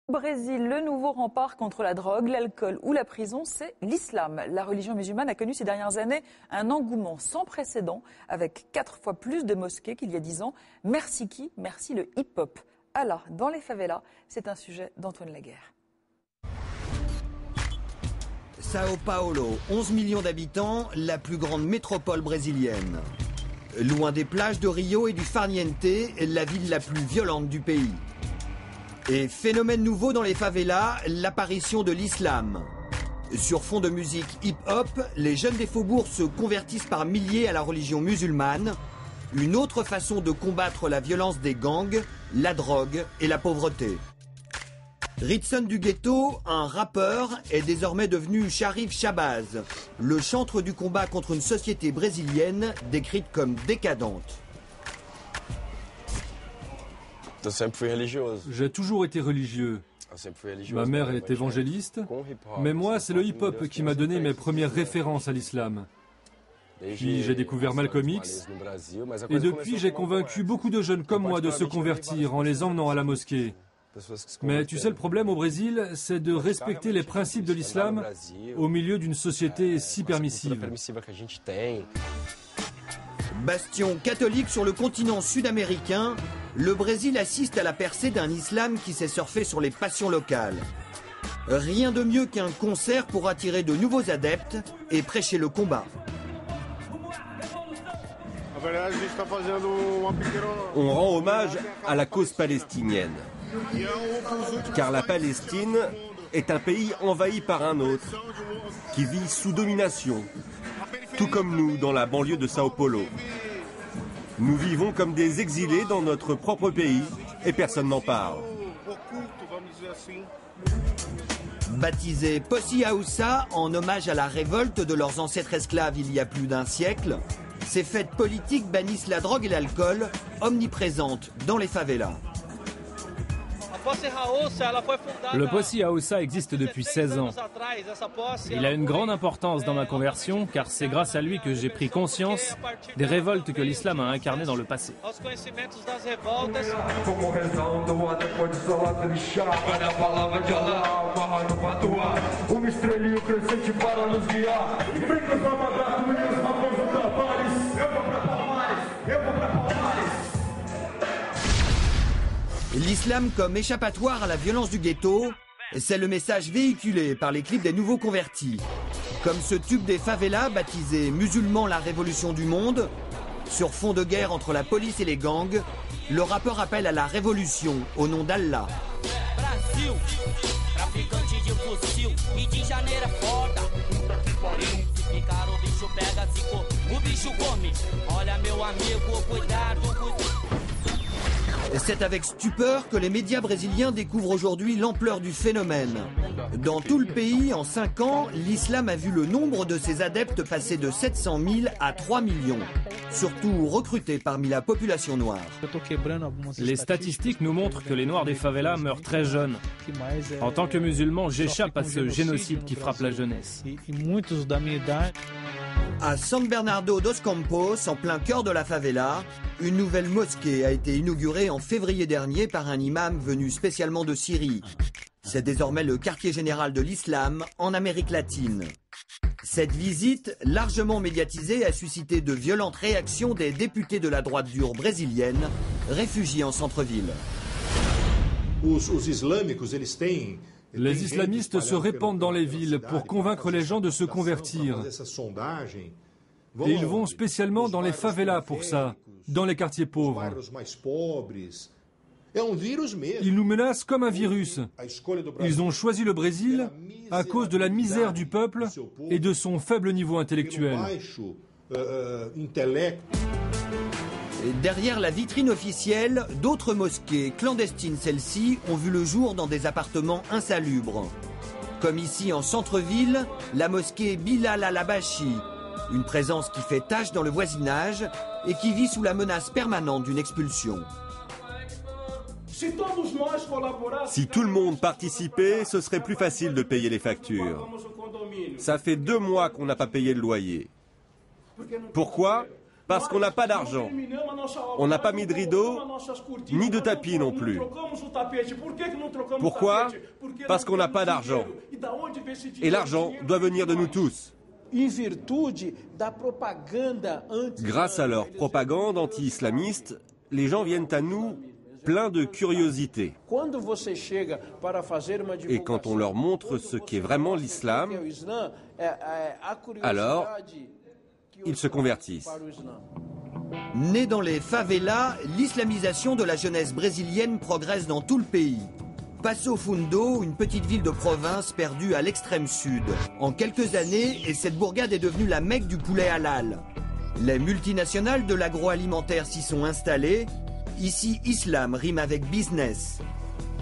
Au Brésil, le nouveau rempart contre la drogue, l'alcool ou la prison, c'est l'islam. La religion musulmane a connu ces dernières années un engouement sans précédent, avec 4 fois plus de mosquées qu'il y a 10 ans. Merci qui? Merci le hip-hop. Allah dans les favelas, c'est un sujet d'Antoine Laguerre. Sao Paulo, 11 millions d'habitants, la plus grande métropole brésilienne. Loin des plages de Rio et du Farniente, la ville la plus violente du pays. Et phénomène nouveau dans les favelas, l'apparition de l'islam. Sur fond de musique hip-hop, les jeunes des faubourgs se convertissent par milliers à la religion musulmane. Une autre façon de combattre la violence des gangs, la drogue et la pauvreté. Ritson du ghetto, un rappeur, est désormais devenu Sharif Shabazz, le chantre du combat contre une société brésilienne décrite comme décadente. J'ai toujours été religieux. Ma mère est évangéliste, mais moi, c'est le hip-hop qui m'a donné mes premières références à l'islam. Puis j'ai découvert Malcolm X, et depuis j'ai convaincu beaucoup de jeunes comme moi de se convertir en les emmenant à la mosquée. Mais tu sais, le problème au Brésil, c'est de respecter les principes de l'islam au milieu d'une société si permissive. Bastion catholique sur le continent sud-américain, le Brésil assiste à la percée d'un islam qui s'est surfé sur les passions locales. Rien de mieux qu'un concert pour attirer de nouveaux adeptes et prêcher le combat. On rend hommage à la cause palestinienne. Car la Palestine est un pays envahi par un autre, qui vit sous domination, tout comme nous dans la banlieue de Sao Paulo. Nous vivons comme des exilés dans notre propre pays et personne n'en parle. Baptisés Posse Aoussa en hommage à la révolte de leurs ancêtres esclaves il y a plus d'un siècle, ces fêtes politiques bannissent la drogue et l'alcool, omniprésentes dans les favelas. Le Posse Aoussa existe depuis 16 ans. Il a une grande importance dans ma conversion car c'est grâce à lui que j'ai pris conscience des révoltes que l'islam a incarnées dans le passé. L'islam comme échappatoire à la violence du ghetto, c'est le message véhiculé par les clips des nouveaux convertis. Comme ce tube des favelas baptisé « Musulmans, la révolution du monde », sur fond de guerre entre la police et les gangs, le rappeur appelle à la révolution au nom d'Allah. C'est avec stupeur que les médias brésiliens découvrent aujourd'hui l'ampleur du phénomène. Dans tout le pays, en 5 ans, l'islam a vu le nombre de ses adeptes passer de 700 000 à 3 millions, surtout recrutés parmi la population noire. Les statistiques nous montrent que les Noirs des favelas meurent très jeunes. En tant que musulman, j'échappe à ce génocide qui frappe la jeunesse. À San Bernardo dos Campos, en plein cœur de la favela, une nouvelle mosquée a été inaugurée en février dernier par un imam venu spécialement de Syrie. C'est désormais le quartier général de l'islam en Amérique latine. Cette visite, largement médiatisée, a suscité de violentes réactions des députés de la droite dure brésilienne, réfugiés en centre-ville. Les islamistes se répandent dans les villes pour convaincre les gens de se convertir. Et ils vont spécialement dans les favelas pour ça, dans les quartiers pauvres. Ils nous menacent comme un virus. Ils ont choisi le Brésil à cause de la misère du peuple et de son faible niveau intellectuel. Derrière la vitrine officielle, d'autres mosquées, clandestines celles-ci, ont vu le jour dans des appartements insalubres. Comme ici en centre-ville, la mosquée Bilal al-Habashi, une présence qui fait tache dans le voisinage et qui vit sous la menace permanente d'une expulsion. Si tout le monde participait, ce serait plus facile de payer les factures. Ça fait 2 mois qu'on n'a pas payé le loyer. Pourquoi ? Parce qu'on n'a pas d'argent. On n'a pas mis de rideau, ni de tapis non plus. Pourquoi? Parce qu'on n'a pas d'argent. Et l'argent doit venir de nous tous. Grâce à leur propagande anti-islamiste, les gens viennent à nous pleins de curiosité. Et quand on leur montre ce qu'est vraiment l'islam, alors ils se convertissent. Né dans les favelas, l'islamisation de la jeunesse brésilienne progresse dans tout le pays. Passo Fundo, une petite ville de province perdue à l'extrême sud. En quelques années, et cette bourgade est devenue la Mecque du poulet halal. Les multinationales de l'agroalimentaire s'y sont installées. Ici, islam rime avec business.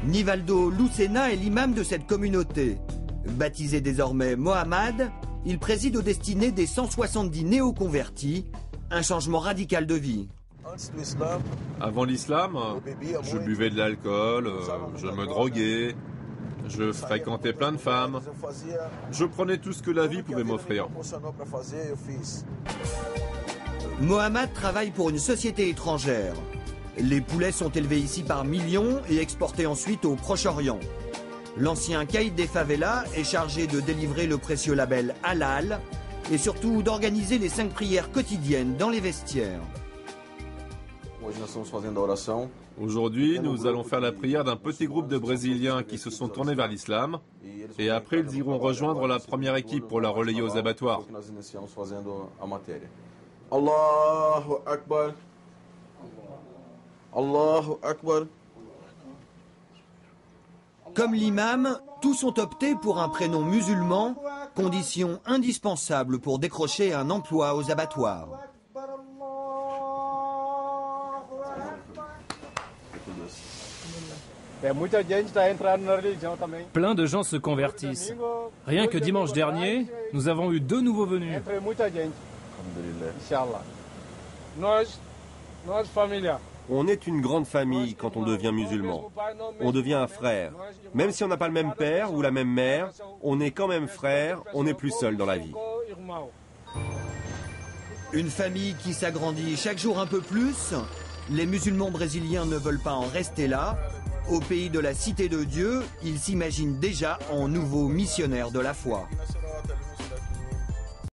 Nivaldo Lucena est l'imam de cette communauté. Baptisé désormais Mohamed, il préside aux destinées des 170 néo-convertis. Un changement radical de vie. Avant l'islam, je buvais de l'alcool, je me droguais, je fréquentais plein de femmes. Je prenais tout ce que la vie pouvait m'offrir. Mohamed travaille pour une société étrangère. Les poulets sont élevés ici par millions et exportés ensuite au Proche-Orient. L'ancien caïd des favelas est chargé de délivrer le précieux label halal et surtout d'organiser les 5 prières quotidiennes dans les vestiaires. Aujourd'hui, nous allons faire la prière d'un petit groupe de Brésiliens qui se sont tournés vers l'islam. Et après, ils iront rejoindre la première équipe pour la relayer aux abattoirs. Allahu Akbar. Allahu Akbar. Comme l'imam, tous ont opté pour un prénom musulman, condition indispensable pour décrocher un emploi aux abattoirs. Plein de gens se convertissent. Rien que dimanche dernier, nous avons eu 2 nouveaux venus. On est une grande famille quand on devient musulman. On devient un frère. Même si on n'a pas le même père ou la même mère, on est quand même frère, on n'est plus seul dans la vie. Une famille qui s'agrandit chaque jour un peu plus. Les musulmans brésiliens ne veulent pas en rester là. Au pays de la Cité de Dieu, ils s'imaginent déjà en nouveaux missionnaires de la foi.